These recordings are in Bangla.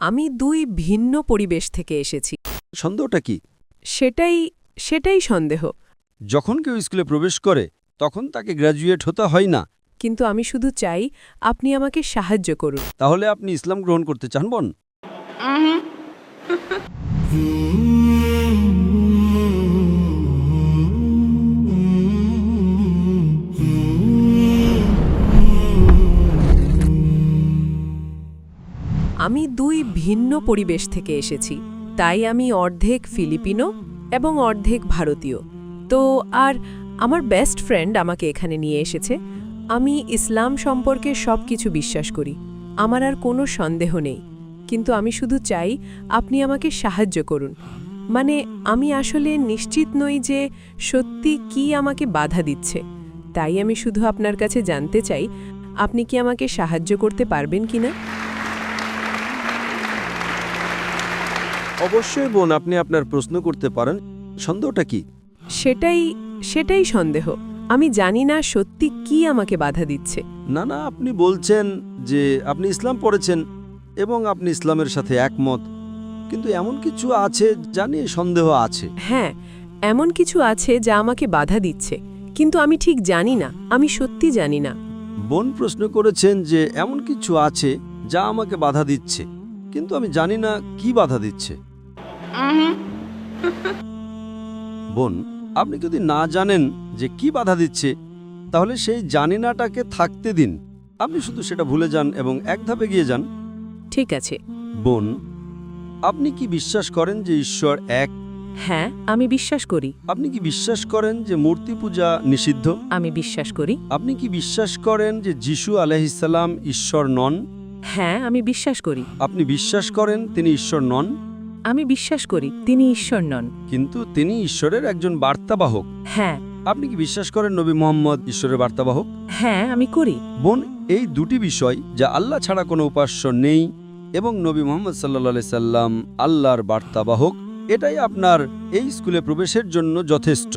আমি দুই ভিন্ন পরিবেশ থেকে এসেছি। সন্দেহটা কি? সেটাই সন্দেহ। যখন কেউ স্কুলে প্রবেশ করে তখন তাকে গ্র্যাজুয়েট হতে হয় না। কিন্তু আমি শুধু চাই আপনি আমাকে সাহায্য করুন। তাহলে আপনি ইসলাম গ্রহণ করতে চান বোন? আমি দুই ভিন্ন পরিবেশ থেকে এসেছি, তাই আমি অর্ধেক ফিলিপিনো এবং অর্ধেক ভারতীয়। তো আর আমার বেস্ট ফ্রেন্ড আমাকে এখানে নিয়ে এসেছে। আমি ইসলাম সম্পর্কে সব কিছু বিশ্বাস করি, আমার আর কোনো সন্দেহ নেই। কিন্তু আমি শুধু চাই আপনি আমাকে সাহায্য করুন। মানে আমি আসলে নিশ্চিত নই যে সত্যি কি আমাকে বাধা দিচ্ছে। তাই আমি শুধু আপনার কাছে জানতে চাই আপনি কি আমাকে সাহায্য করতে পারবেন কিনা। অবশ্যই বোন, আপনি আপনার প্রশ্ন করতে পারেন। সন্দেহটা কি? সেটাই সন্দেহ। আমি জানি না সত্যি কি আমাকে বাধা দিচ্ছে। না, আপনি বলছেন যে আপনি ইসলাম পড়েছেন এবং আপনি ইসলামের সাথে একমত, কিন্তু এমন কিছু আছে যা নিয়ে সন্দেহ আছে। হ্যাঁ, এমন কিছু আছে যা আমাকে বাধা দিচ্ছে, কিন্তু আমি ঠিক জানি না, আমি সত্যি জানি না। বোন প্রশ্ন করেছেন যে এমন কিছু আছে যা আমাকে বাধা দিচ্ছে, কিন্তু আমি জানি না কি বাধা দিচ্ছে। বোন, আপনি যদি না জানেন যে কি বাধা দিচ্ছে, তাহলে সেই জানি নাটাকে থাকতে দিন। আপনি শুধু সেটা ভুলে যান এবং এক ধাপে গিয়ে যান। ঠিক আছে। বোন, আপনি কি বিশ্বাস করেন যে ঈশ্বর এক? হ্যাঁ, আমি বিশ্বাস করি। আপনি কি বিশ্বাস করেন যে মূর্তি পূজা নিষিদ্ধ? আমি বিশ্বাস করি। আপনি কি বিশ্বাস করেন যে যিশু আলাইহিসসালাম ঈশ্বর নন? হ্যাঁ, আমি বিশ্বাস করি। আপনি বিশ্বাস করেন তিনি ঈশ্বর নন? আমি বিশ্বাস করি তিনি ঈশ্বর নন। কিন্তু তিনি ঈশ্বরের একজন বার্তাবাহক। হ্যাঁ। আপনি কি বিশ্বাস করেন নবী মুহাম্মদ ঈশ্বরের বার্তাবাহক? হ্যাঁ, আমি করি। বোন, এই দুটি বিষয়, যা আল্লাহ ছাড়া কোনো উপাস্য নেই এবং নবী মুহাম্মদ সাল্লাল্লাহু আলাইহি সাল্লাম আল্লাহর বার্তাবাহক, এটাই আপনার এই স্কুলে প্রবেশের জন্য যথেষ্ট।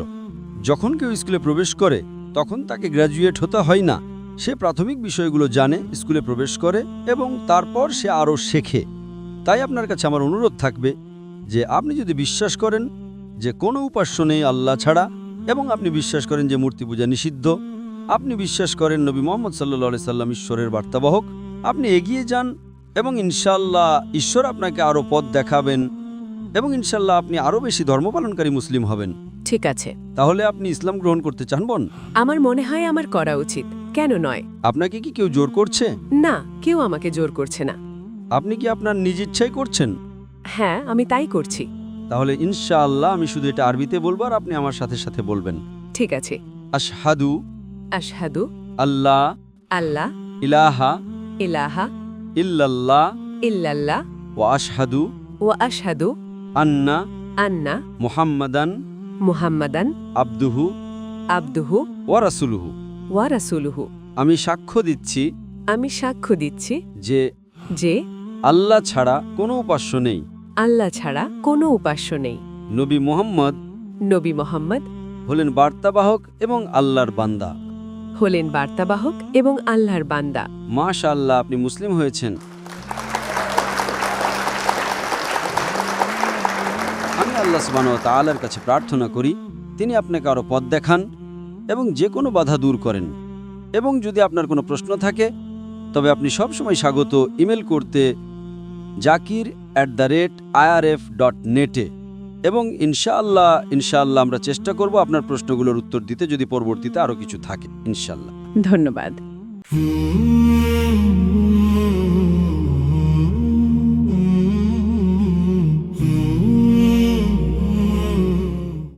যখন কেউ স্কুলে প্রবেশ করে তখন তাকে গ্র্যাজুয়েট হতে হয় না। সে প্রাথমিক বিষয়গুলো জানে, স্কুলে প্রবেশ করে এবং তারপর সে আরও শেখে। তাই আপনার কাছে আমার অনুরোধ থাকবে যে আপনি যদি বিশ্বাস করেন যে কোনো উপাস্য নেই আল্লাহ ছাড়া, এবং আপনি বিশ্বাস করেন যে মূর্তি পূজা নিষিদ্ধ, আপনি বিশ্বাস করেন নবী মুহাম্মদ সাল্লাল্লাহু আলাইহি সাল্লাম ঈশ্বরের বার্তাবাহক, আপনি এগিয়ে যান এবং ইনশাআল্লাহ ঈশ্বর আপনাকে আরও পথ দেখাবেন এবং ইনশাআল্লাহ আপনি আরও বেশি ধর্মপালনকারী মুসলিম হবেন। ঠিক আছে। তাহলে আপনি ইসলাম গ্রহণ করতে চান বোন? আমার মনে হয় আমার করা উচিত। কেন নয়? আপনাকে কি কেউ জোর করছে? না, কেউ আমাকে জোর করছে না। আপনি কি আপনার নিজ ইচ্ছায় করছেন? হ্যাঁ, আমি তাই করছি। তাহলে ইনশাআল্লাহ আমি শুধু এটা আরবিতে বলবো আর আপনি আমার সাথে সাথে বলবেন। ঠিক আছে। আশহাদু আশহাদু আল্লাহ আল্লাহ ইলাহা ইলাহা ইল্লাল্লাহ ইল্লাল্লাহ ওয়া আশহাদু ওয়া আশহাদু আন্না আন্না মুহাম্মাদান মুহাম্মাদান আবদুহু আবদুহু ওয়া রাসূলুহু। ওয়া রাসূলুহু। আমি সাক্ষ্য দিচ্ছি আমি সাক্ষ্য দিচ্ছি যে আল্লাহ ছাড়া কোনো উপাস্য নেই, আল্লাহ ছাড়া কোনো উপাস্য নেই। নবী মুহাম্মদ হলেন বার্তাবাহক এবং আল্লাহর বান্দা। হলেন বার্তাবাহক এবং আল্লাহর বান্দা। মাশাআল্লাহ, আপনি মুসলিম হয়েছেন। আমি আল্লাহ সুবহানাহু ওয়া তাআলার কাছে প্রার্থনা করি তিনি আপনাকে আরও পথ দেখান এবং যে কোনো বাধা দূর করেন। এবং যদি আপনার কোনো প্রশ্ন থাকে তবে আপনি সবসময় স্বাগত ইমেল করতে zakir@irf.net এবং ইনশাআল্লাহ আমরা চেষ্টা করব আপনার প্রশ্নগুলোর উত্তর দিতে, যদি পরবর্তীতে আরও কিছু থাকে ইনশাআল্লাহ। ধন্যবাদ।